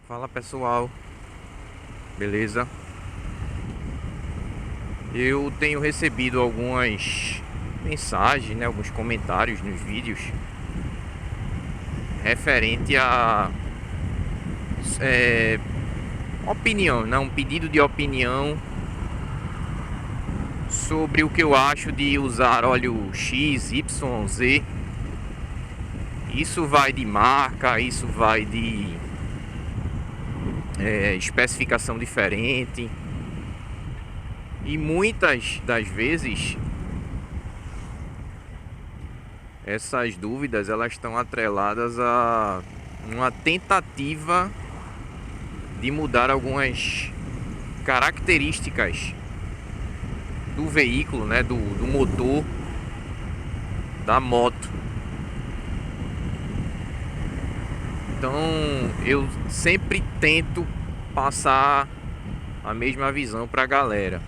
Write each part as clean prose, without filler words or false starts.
Fala pessoal, beleza? Eu tenho recebido algumas mensagens, né, alguns comentários nos vídeos referente a opinião, não, um pedido de opinião sobre o que eu acho de usar óleo X, Y, Z. Isso vai de marca, isso vai de especificação diferente. E muitas das vezes essas dúvidas elas estão atreladas a uma tentativa de mudar algumas características do veículo, né, do motor da moto. Então eu sempre tento passar a mesma visão para a galera.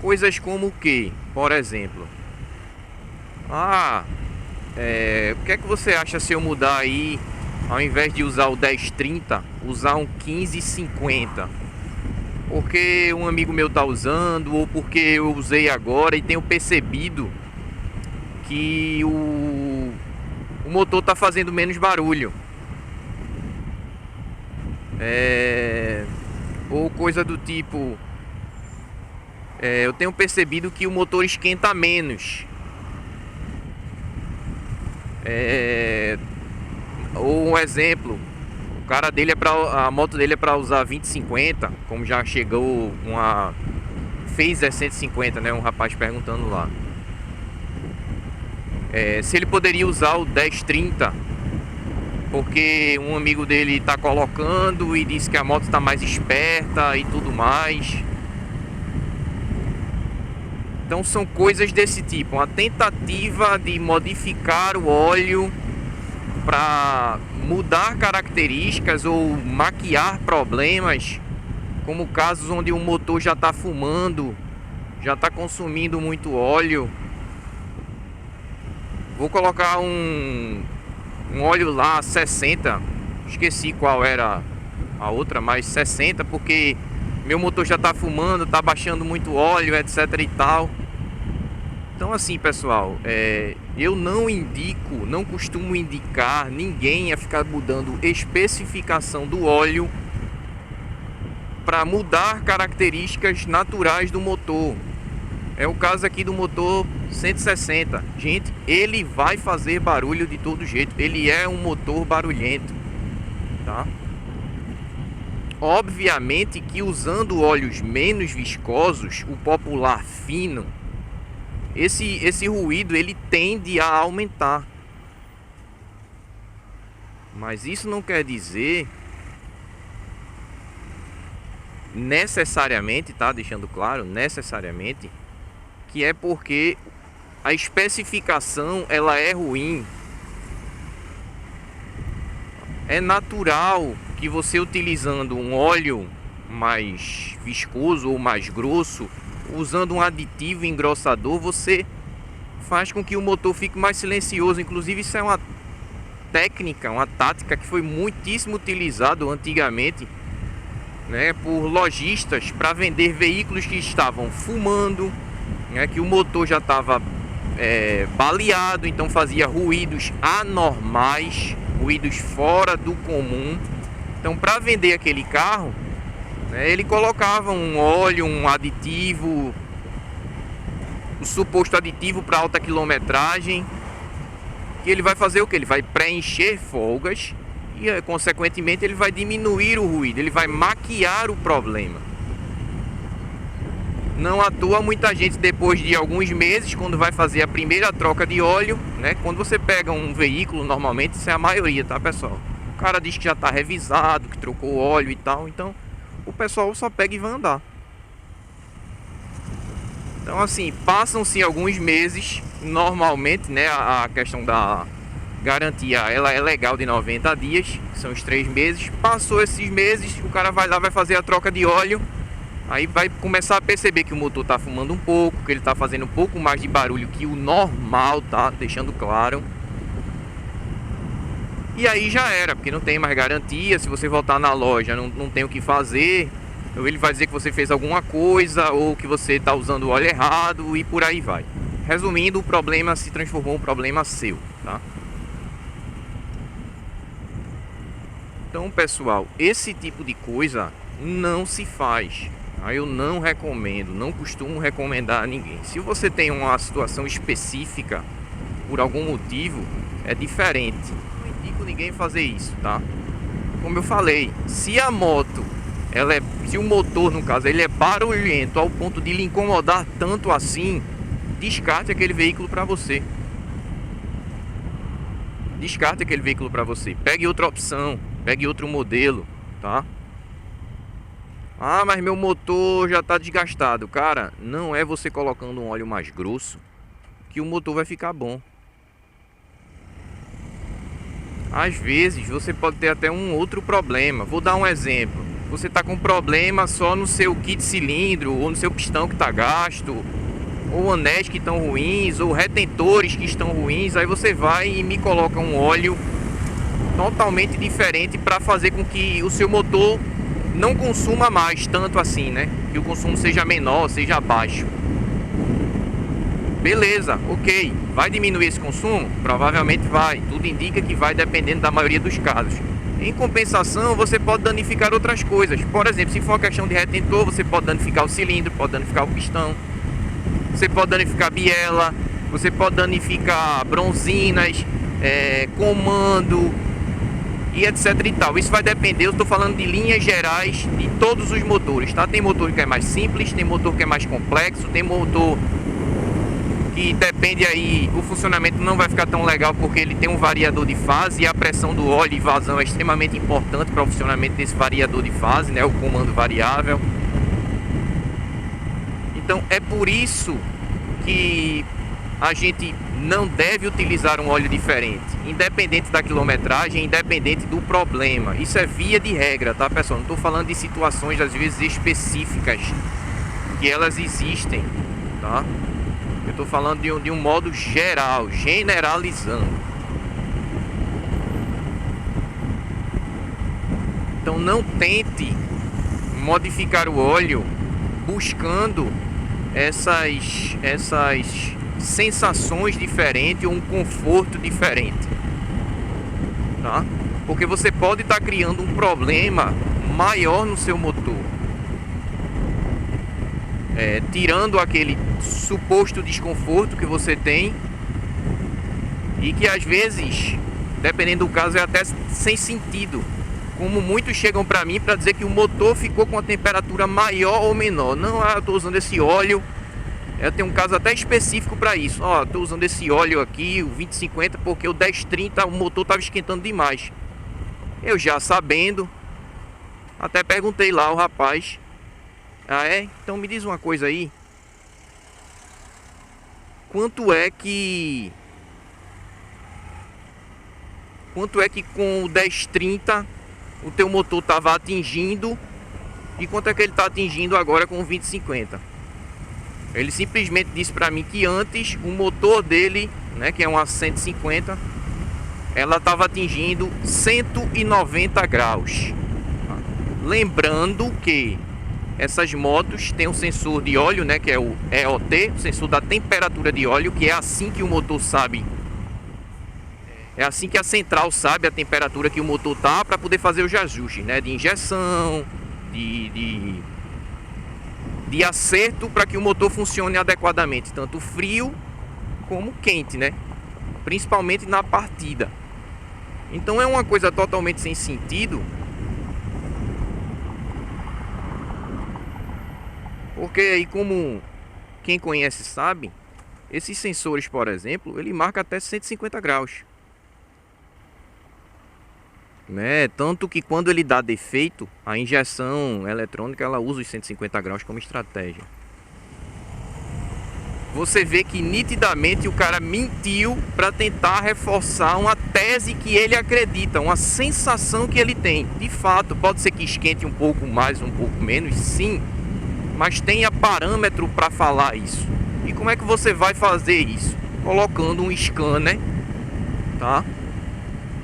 Coisas como que, por exemplo, o que é que você acha se eu mudar aí, ao invés de usar o 1030, usar um 1550? Porque um amigo meu tá usando, ou porque eu usei agora e tenho percebido que o motor tá fazendo menos barulho. Ou coisa do tipo, eu tenho percebido que o motor esquenta menos. Ou um exemplo, o cara dele a moto dele é para usar 2050, como já chegou uma Phaser 150, né? Um rapaz perguntando lá. Se ele poderia usar o 1030, porque um amigo dele está colocando e disse que a moto está mais esperta e tudo mais. Então são coisas desse tipo, uma tentativa de modificar o óleo para mudar características ou maquiar problemas, como casos onde o motor já está fumando, já está consumindo muito óleo. Vou colocar um óleo lá 60, esqueci qual era a outra, mas 60, porque meu motor já está fumando, está baixando muito óleo, etc e tal. Então assim, pessoal, eu não costumo indicar ninguém a ficar mudando especificação do óleo para mudar características naturais do motor. É o caso aqui do motor 160. Gente, ele vai fazer barulho de todo jeito. Ele é um motor barulhento, tá? Obviamente que usando óleos menos viscosos, o popular fino, esse ruído ele tende a aumentar. Mas isso não quer dizer necessariamente, tá? Deixando claro, necessariamente, que é porque a especificação ela é ruim. É natural que você utilizando um óleo mais viscoso ou mais grosso, usando um aditivo engrossador, você faz com que o motor fique mais silencioso. Inclusive isso é uma técnica, uma tática que foi muitíssimo utilizado antigamente, né, por lojistas para vender veículos que estavam fumando, né, que o motor já estava baleado, então fazia ruídos anormais, ruídos fora do comum. Então para vender aquele carro, ele colocava um óleo, um aditivo, um suposto aditivo para alta quilometragem, que ele vai fazer o que? Ele vai preencher folgas e consequentemente ele vai diminuir o ruído, ele vai maquiar o problema. Não à toa muita gente depois de alguns meses, quando vai fazer a primeira troca de óleo, né, quando você pega um veículo, normalmente isso é a maioria, tá pessoal? O cara diz que já está revisado, que trocou óleo e tal, então o pessoal só pega e vai andar. Então assim, passam-se alguns meses, normalmente, né, a questão da garantia, ela é legal de 90 dias, são os 3 meses. Passou esses meses, o cara vai lá, vai fazer a troca de óleo, aí vai começar a perceber que o motor tá fumando um pouco, que ele tá fazendo um pouco mais de barulho que o normal, tá? Deixando claro. E aí já era, porque não tem mais garantia. Se você voltar na loja, não tem o que fazer. Ou ele vai dizer que você fez alguma coisa, ou que você está usando o óleo errado, e por aí vai. Resumindo, o problema se transformou em um problema seu, tá? Então, pessoal, esse tipo de coisa não se faz. Tá? Eu não recomendo, não costumo recomendar a ninguém. Se você tem uma situação específica, por algum motivo, é diferente. Não indico ninguém fazer isso, tá? Como eu falei, se a moto, se o motor, no caso, ele é barulhento ao ponto de lhe incomodar tanto assim, descarte aquele veículo para você. Descarte aquele veículo para você. Pegue outra opção, pegue outro modelo, tá? Ah, mas meu motor já está desgastado. Cara, não é você colocando um óleo mais grosso que o motor vai ficar bom. Às vezes você pode ter até um outro problema. Vou dar um exemplo. Você está com problema só no seu kit cilindro, ou no seu pistão que está gasto, ou anéis que estão ruins, ou retentores que estão ruins. Aí você vai e me coloca um óleo totalmente diferente para fazer com que o seu motor não consuma mais tanto assim, né? Que o consumo seja menor, seja baixo. Beleza, ok. Vai diminuir esse consumo? Provavelmente vai. Tudo indica que vai, dependendo da maioria dos casos. Em compensação, você pode danificar outras coisas. Por exemplo, se for uma questão de retentor, você pode danificar o cilindro, pode danificar o pistão. Você pode danificar a biela, você pode danificar bronzinas, comando e etc e tal. Isso vai depender, eu estou falando de linhas gerais de todos os motores, tá? Tem motor que é mais simples, tem motor que é mais complexo, tem motor que depende aí, o funcionamento não vai ficar tão legal porque ele tem um variador de fase e a pressão do óleo e vazão é extremamente importante para o funcionamento desse variador de fase, né? O comando variável. Então é por isso que a gente não deve utilizar um óleo diferente, independente da quilometragem, independente do problema. Isso é via de regra, tá, pessoal? Não estou falando de situações às vezes específicas, que elas existem, tá? Eu estou falando de um modo geral, generalizando. Então não tente modificar o óleo buscando essas sensações diferentes ou um conforto diferente, tá? Porque você pode estar criando um problema maior no seu motor, tirando aquele suposto desconforto que você tem e que às vezes, dependendo do caso, é até sem sentido. Como muitos chegam para mim para dizer que o motor ficou com a temperatura maior ou menor. Não, eu estou usando esse óleo. Eu tenho um caso até específico para isso. Ó, estou usando esse óleo aqui, o 2050, porque o 1030 o motor estava esquentando demais. Eu já sabendo, até perguntei lá ao rapaz. Ah, é? Então me diz uma coisa aí. Quanto é que com o 1030 o teu motor estava atingindo e quanto é que ele está atingindo agora com o 2050? Ele simplesmente disse para mim que antes o motor dele, né, que é uma 150, ela estava atingindo 190 graus. Lembrando que essas motos têm um sensor de óleo, né, que é o EOT, o sensor da temperatura de óleo, que é assim que o motor sabe. É assim que a central sabe a temperatura que o motor tá para poder fazer os ajustes, né, de injeção, de acerto para que o motor funcione adequadamente, tanto frio como quente, né? Principalmente na partida. Então é uma coisa totalmente sem sentido. Porque aí, como quem conhece sabe, esses sensores, por exemplo, ele marca até 150 graus. Né? Tanto que quando ele dá defeito, a injeção eletrônica ela usa os 150 graus como estratégia. Você vê que nitidamente o cara mentiu para tentar reforçar uma tese que ele acredita, uma sensação que ele tem. De fato, pode ser que esquente um pouco mais, um pouco menos, sim, mas tenha parâmetro para falar isso. E como é que você vai fazer isso? Colocando um scanner, tá?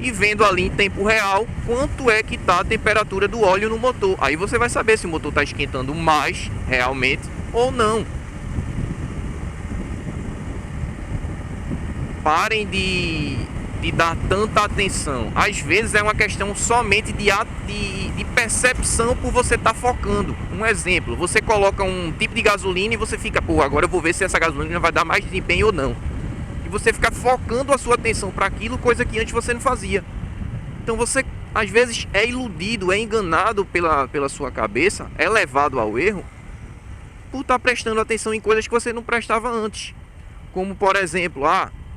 e vendo ali em tempo real quanto é que está a temperatura do óleo no motor. Aí você vai saber se o motor está esquentando mais realmente ou não. Parem de dar tanta atenção. Às vezes é uma questão somente de percepção por você estar focando. Um exemplo, você coloca um tipo de gasolina e você fica, pô, agora eu vou ver se essa gasolina vai dar mais desempenho ou não. E você fica focando a sua atenção para aquilo, coisa que antes você não fazia. Então você, às vezes, é iludido, é enganado pela sua cabeça, é levado ao erro por estar prestando atenção em coisas que você não prestava antes. Como, por exemplo,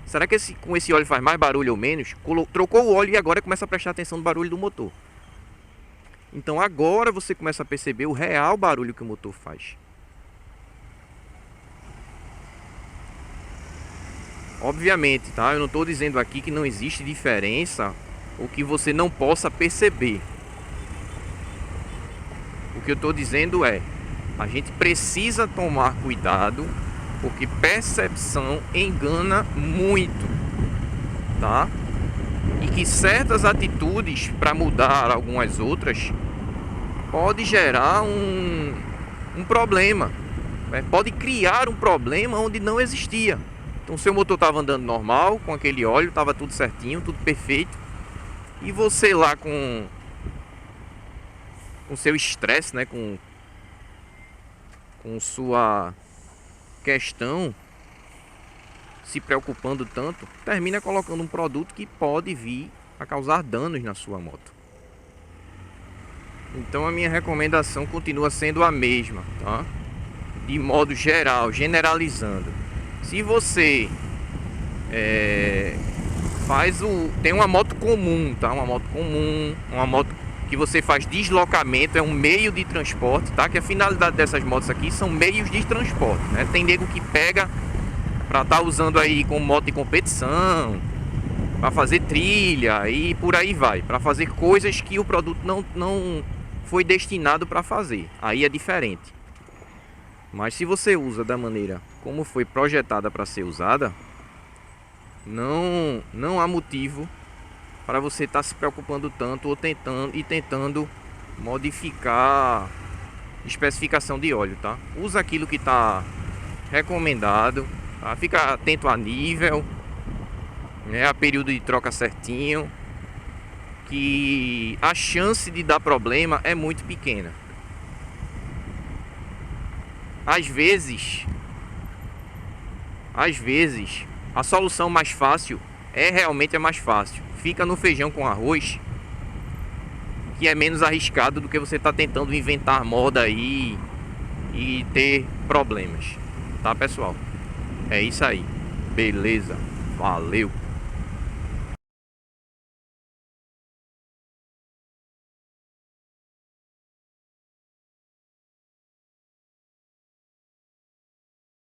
será que com esse óleo faz mais barulho ou menos? Trocou o óleo e agora começa a prestar atenção no barulho do motor. Então agora você começa a perceber o real barulho que o motor faz. Obviamente, tá? Eu não estou dizendo aqui que não existe diferença ou que você não possa perceber. O que eu estou dizendo é, a gente precisa tomar cuidado, porque percepção engana muito, tá? E que certas atitudes para mudar algumas outras pode gerar um problema, né? Pode criar um problema onde não existia. Então seu motor estava andando normal, com aquele óleo, estava tudo certinho, tudo perfeito, e você lá com seu estresse, né? Com sua questão, se preocupando tanto, termina colocando um produto que pode vir a causar danos na sua moto. Então a minha recomendação continua sendo a mesma, tá? De modo geral, generalizando. Se você tem uma moto comum, tá? Uma moto comum, uma moto que você faz deslocamento, é um meio de transporte, tá? Que a finalidade dessas motos aqui são meios de transporte, né? Tem nego que pega para estar usando aí como moto de competição, para fazer trilha e por aí vai, para fazer coisas que o produto não foi destinado para fazer. Aí é diferente. Mas se você usa da maneira como foi projetada para ser usada, não há motivo para você estar se preocupando tanto ou tentando modificar especificação de óleo, tá? Usa aquilo que está recomendado, tá? Fica atento a nível, né? A período de troca certinho, que a chance de dar problema é muito pequena. Às vezes a solução mais fácil realmente mais fácil. Fica no feijão com arroz, que é menos arriscado do que você tá tentando inventar moda aí e ter problemas. Tá, pessoal? É isso aí. Beleza. Valeu.